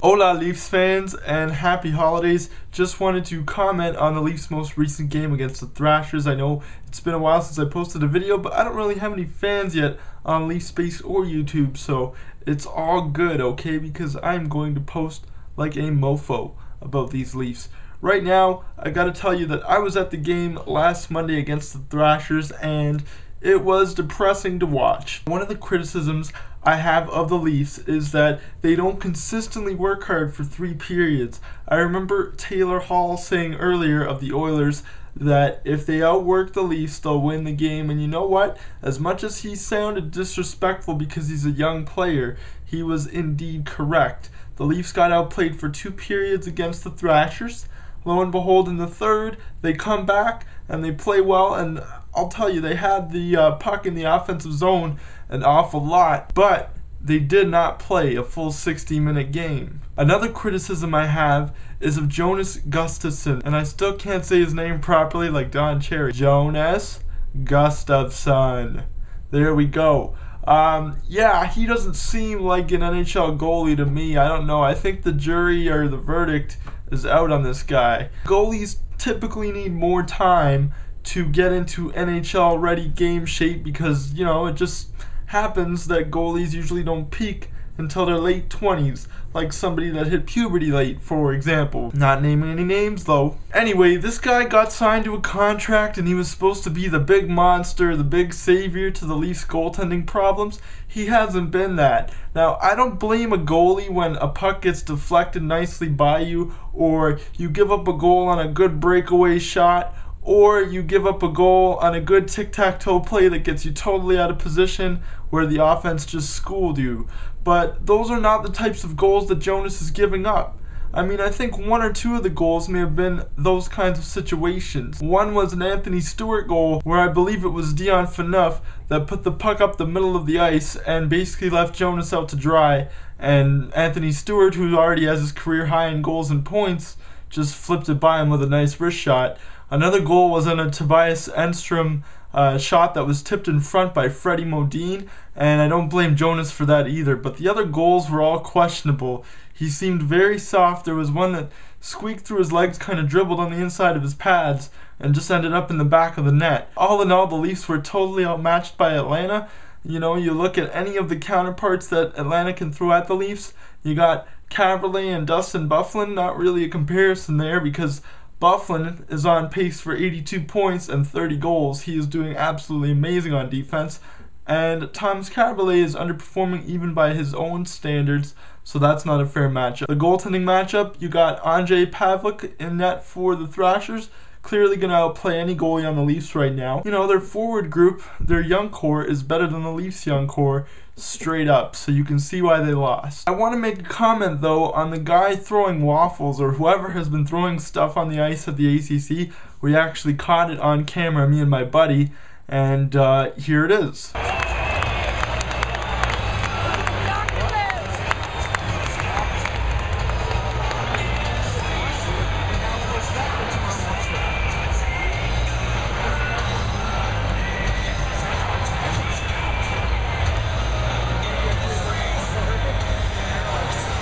Hola Leafs fans and happy holidays. Just wanted to comment on the Leafs' most recent game against the Thrashers. I know it's been a while since I posted a video, but I don't really have any fans yet on Leaf Space or YouTube, so it's all good, okay? Because I'm going to post like a mofo about these Leafs. Right now, I gotta tell you that I was at the game last Monday against the Thrashers, and it was depressing to watch. One of the criticisms I have of the Leafs is that they don't consistently work hard for 3 periods. I remember Taylor Hall saying earlier of the Oilers that if they outwork the Leafs, they'll win the game. And you know what? As much as he sounded disrespectful because he's a young player, he was indeed correct. The Leafs got outplayed for 2 periods against the Thrashers. Lo and behold, in the third, they come back and they play well, and I'll tell you, they had the puck in the offensive zone an awful lot, but they did not play a full 60-minute game. Another criticism I have is of Jonas Gustafsson, and I still can't say his name properly like Don Cherry. Jonas Gustafsson. There we go. Yeah, he doesn't seem like an NHL goalie to me. I don't know. I think the jury or the verdict is out on this guy. Goalies typically need more time to get into NHL ready game shape because, you know, it just happens that goalies usually don't peak until their late 20s, like somebody that hit puberty late, for example. Not naming any names though. Anyway, this guy got signed to a contract and he was supposed to be the big monster, the big savior to the Leafs goaltending problems. He hasn't been that. Now, I don't blame a goalie when a puck gets deflected nicely by you, or you give up a goal on a good breakaway shot, or you give up a goal on a good tic-tac-toe play that gets you totally out of position where the offense just schooled you. But those are not the types of goals that Jonas is giving up. I mean, I think 1 or 2 of the goals may have been those kinds of situations. One was an Anthony Stewart goal where I believe it was Dion Phaneuf that put the puck up the middle of the ice and basically left Jonas out to dry. And Anthony Stewart, who already has his career high in goals and points, just flipped it by him with a nice wrist shot. Another goal was on a Tobias Enstrom shot that was tipped in front by Freddie Modine, and I don't blame Jonas for that either, but the other goals were all questionable. He seemed very soft. There was one that squeaked through his legs, kind of dribbled on the inside of his pads, and just ended up in the back of the net. All in all, the Leafs were totally outmatched by Atlanta. You know, you look at any of the counterparts that Atlanta can throw at the Leafs, you got Caberlet and Dustin Byfuglien, not really a comparison there because Byfuglien is on pace for 82 points and 30 goals. He is doing absolutely amazing on defense. And Thomas Caberlet is underperforming even by his own standards, so that's not a fair matchup. The goaltending matchup, you got Andrei Pavlik in net for the Thrashers. Clearly going to outplay any goalie on the Leafs right now. You know, their forward group, their young core, is better than the Leafs' young core, straight up, so you can see why they lost. I want to make a comment, though, on the guy throwing waffles, or whoever has been throwing stuff on the ice at the ACC. We actually caught it on camera, me and my buddy, and here it is.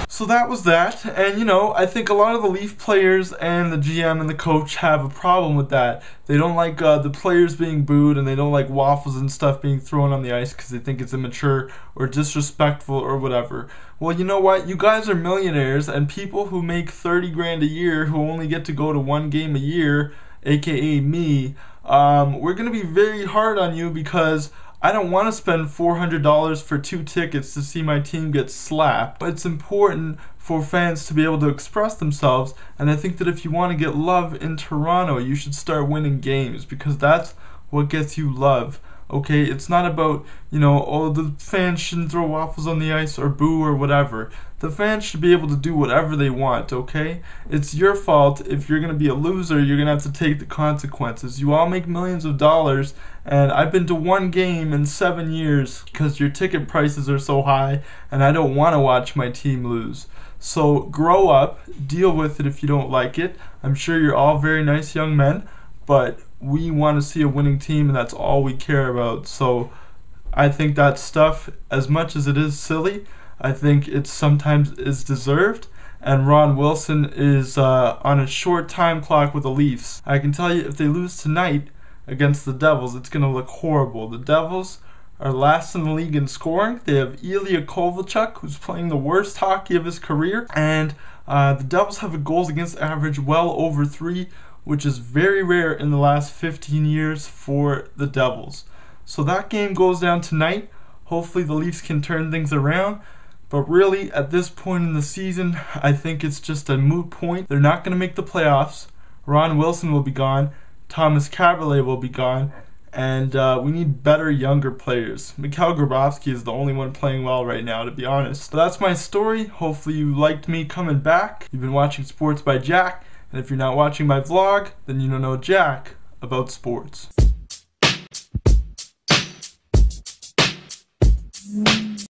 So that was that, and you know, I think a lot of the Leaf players and the GM and the coach have a problem with that. They don't like the players being booed, and they don't like waffles and stuff being thrown on the ice because they think it's immature or disrespectful or whatever. Well, you know what? You guys are millionaires, and people who make 30 grand a year who only get to go to 1 game a year, aka me, we're going to be very hard on you because I don't want to spend $400 for 2 tickets to see my team get slapped. It's important for fans to be able to express themselves, and I think that if you want to get love in Toronto, you should start winning games because that's what gets you love. Okay, it's not about, you know, oh, the fans shouldn't throw waffles on the ice or boo or whatever. The fans should be able to do whatever they want, okay? It's your fault if you're going to be a loser, you're going to have to take the consequences. You all make millions of dollars, and I've been to 1 game in 7 years because your ticket prices are so high, and I don't want to watch my team lose. So grow up, deal with it if you don't like it. I'm sure you're all very nice young men, but we want to see a winning team, and that's all we care about. So I think that stuff, as much as it is silly, I think it sometimes is deserved, and Ron Wilson is on a short time clock with the Leafs. I can tell you, if they lose tonight against the Devils, it's going to look horrible. The Devils are last in the league in scoring. They have Ilya Kovalchuk, who's playing the worst hockey of his career, and the Devils have a goals against average well over 3, which is very rare in the last 15 years for the Devils. So that game goes down tonight. Hopefully the Leafs can turn things around. But really, at this point in the season, I think it's just a moot point. They're not going to make the playoffs. Ron Wilson will be gone. Thomas Kaberle will be gone. And we need better, younger players. Mikhail Grabovski is the only one playing well right now, to be honest. But that's my story. Hopefully you liked me coming back. You've been watching Sports by Jack. And if you're not watching my vlog, then you don't know Jack about sports.